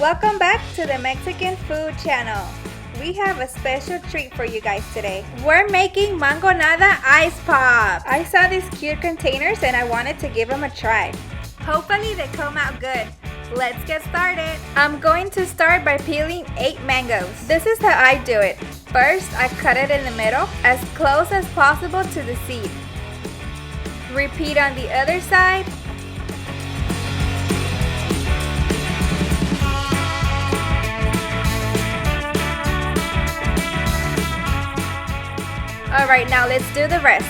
Welcome back to the Mexican Food Channel. We have a special treat for you guys today. We're making mangonada ice pop. I saw these cute containers and I wanted to give them a try. Hopefully they come out good. Let's get started. I'm going to start by peeling 8 mangoes. This is how I do it. First, I cut it in the middle, as close as possible to the seed. Repeat on the other side. Alright, now let's do the rest.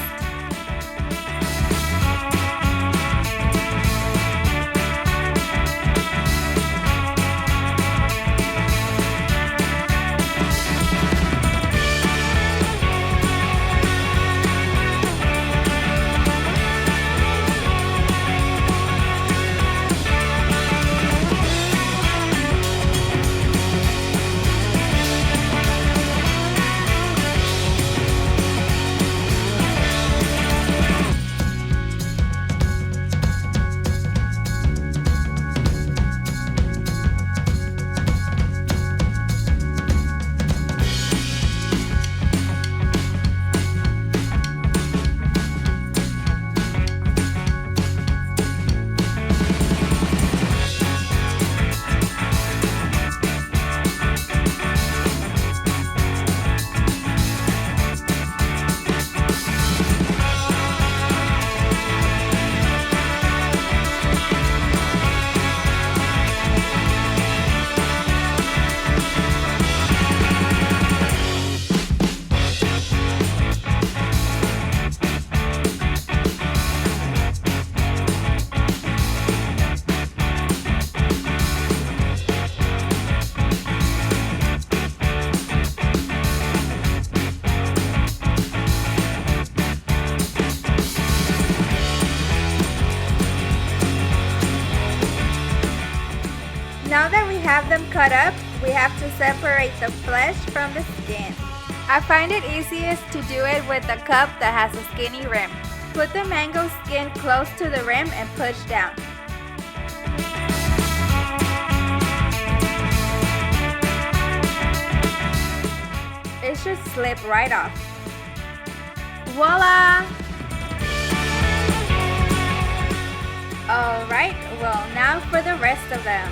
Now that we have them cut up, we have to separate the flesh from the skin. I find it easiest to do it with a cup that has a skinny rim. Put the mango skin close to the rim and push down. It should slip right off. Voila! Alright, well now for the rest of them.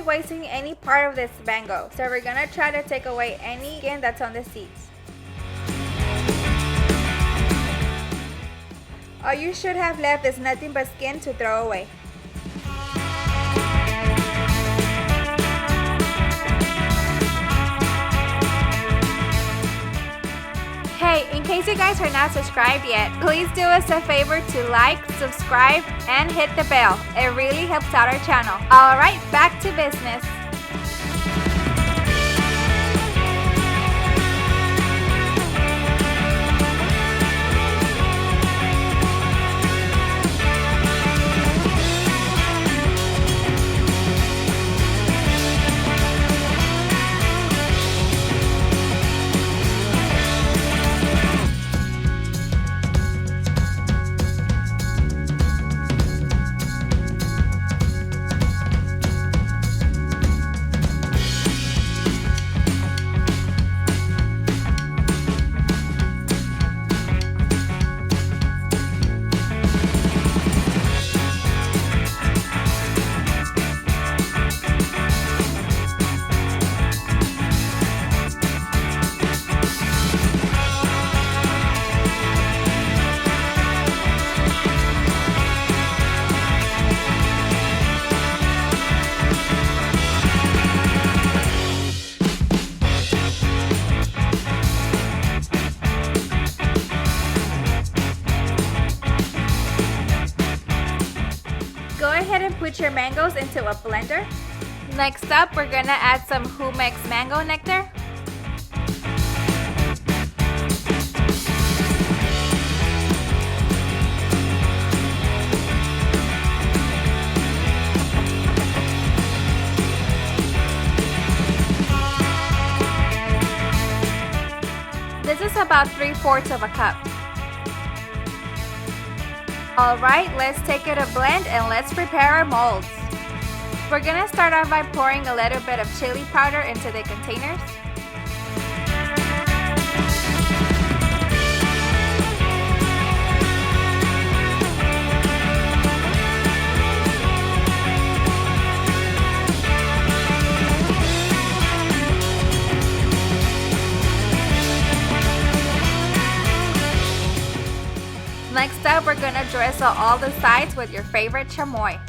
Wasting any part of this mango, so we're gonna try to take away any skin that's on the seeds. All you should have left is nothing but skin to throw away. Hey, in case you guys are not subscribed yet, please do us a favor to like, subscribe, and hit the bell. It really helps out our channel. Alright, back to business. put your mangoes into a blender. Next up, we're gonna add some Jumex mango nectar. This is about 3/4 of a cup. Alright, let's take it a blend and let's prepare our molds. We're gonna start off by pouring a little bit of chili powder into the containers. Next up, we're gonna drizzle all the sides with your favorite chamoy.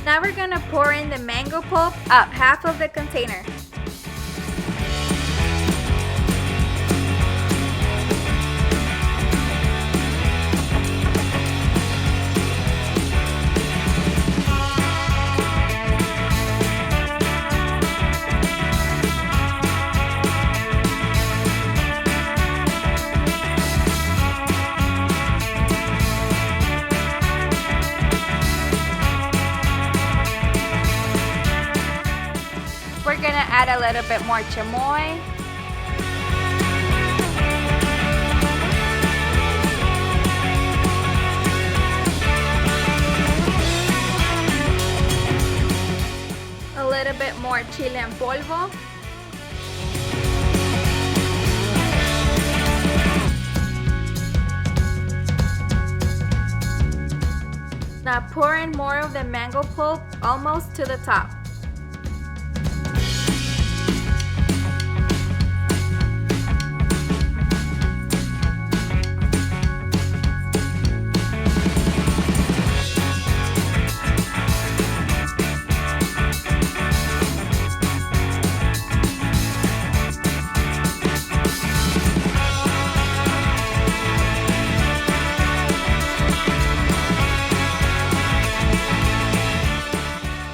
Now we're gonna pour in the mango pulp up half of the container. We're gonna add a little bit more chamoy. A little bit more chile en polvo. Now pour in more of the mango pulp almost to the top.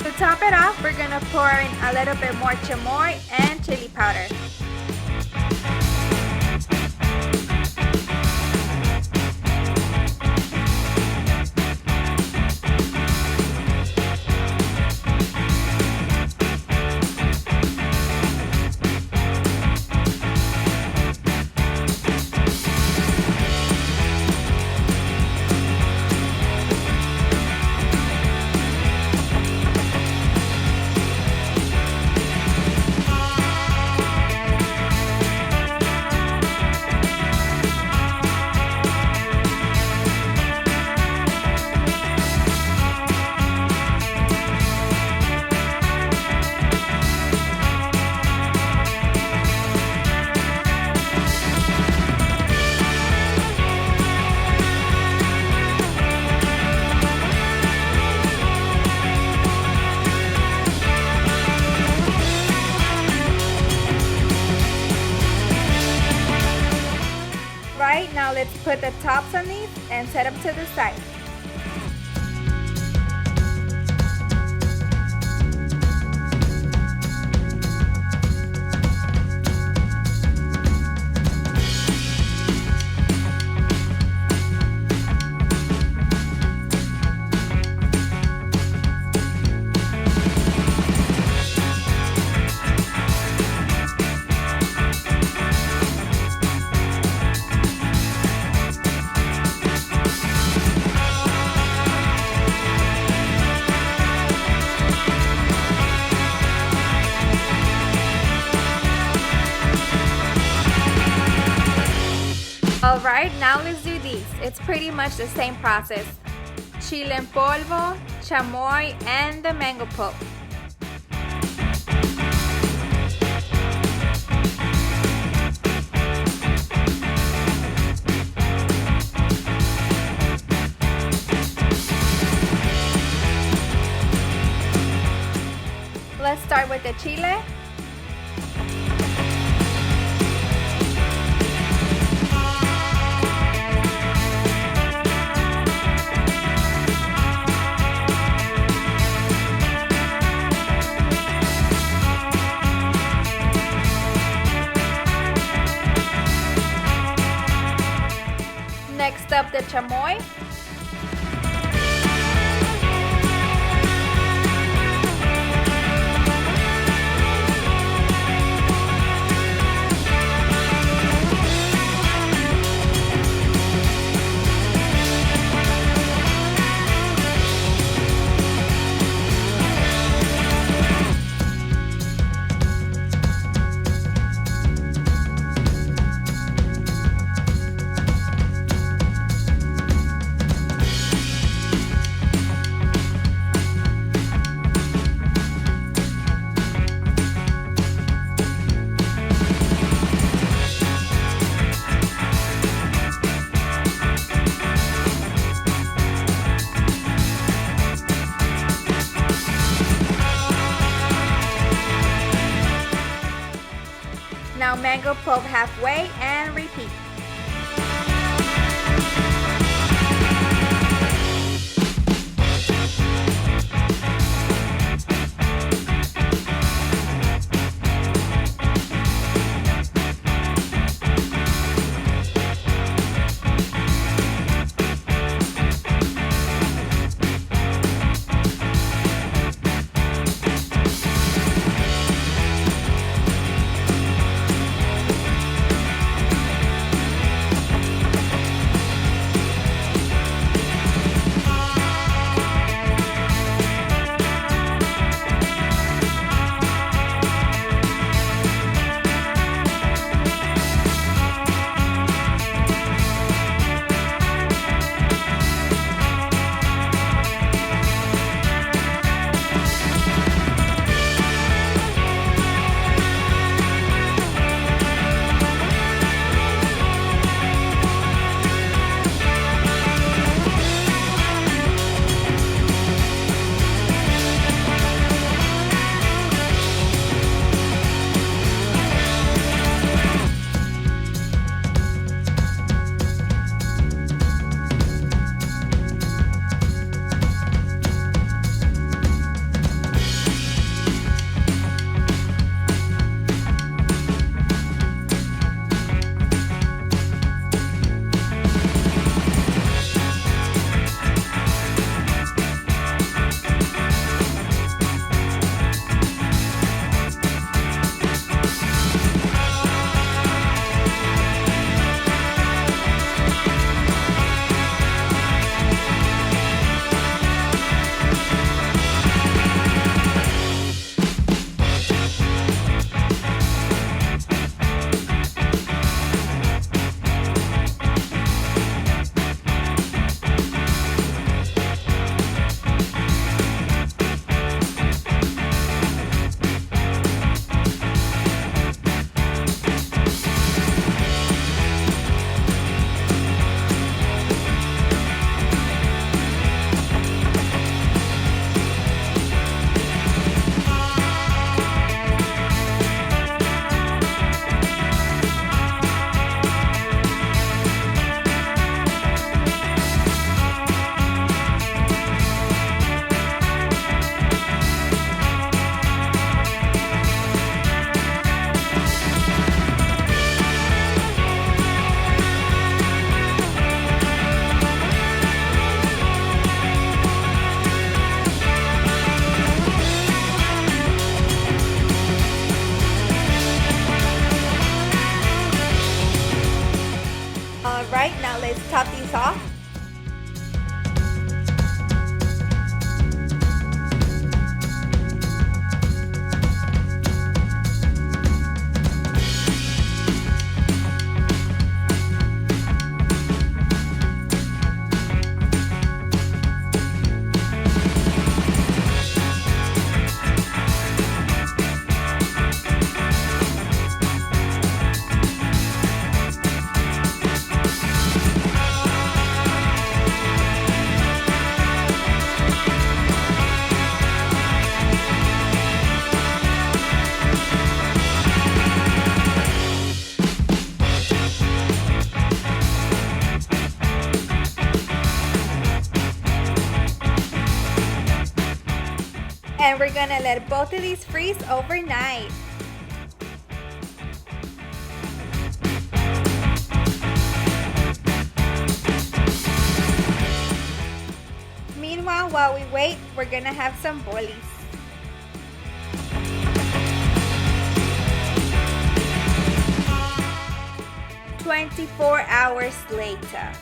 To top it off, we're gonna pour in a little bit more chamoy and chili powder. Right, now let's put the tops on these and set them to the side. Alright, now let's do these. It's pretty much the same process. Chile en polvo, chamoy, and the mango pulp. Let's start with the chile. Next up, the chamoy. Now mango pulp halfway and repeat. And we're gonna let both of these freeze overnight. Meanwhile, while we wait, we're gonna have some bolis. "24 hours later."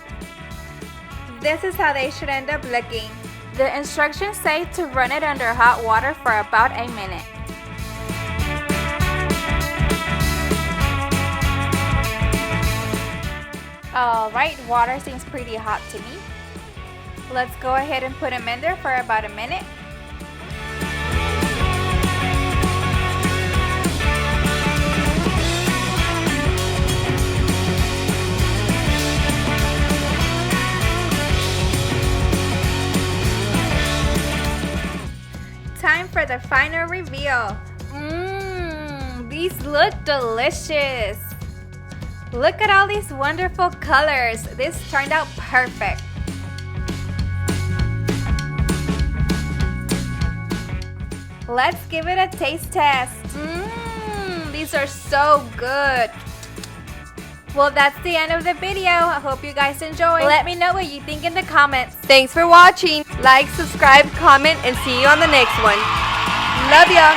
This is how they should end up looking. The instructions say to run it under hot water for about a minute. Alright, water seems pretty hot to me. Let's go ahead and put them in there for about a minute. Time for the final reveal. These look delicious. Look at all these wonderful colors. This turned out perfect. Let's give it a taste test. These are so good. Well, that's the end of the video. I hope you guys enjoyed. Let me know what you think in the comments. Thanks for watching. Like, subscribe, comment, and see you on the next one. Love ya.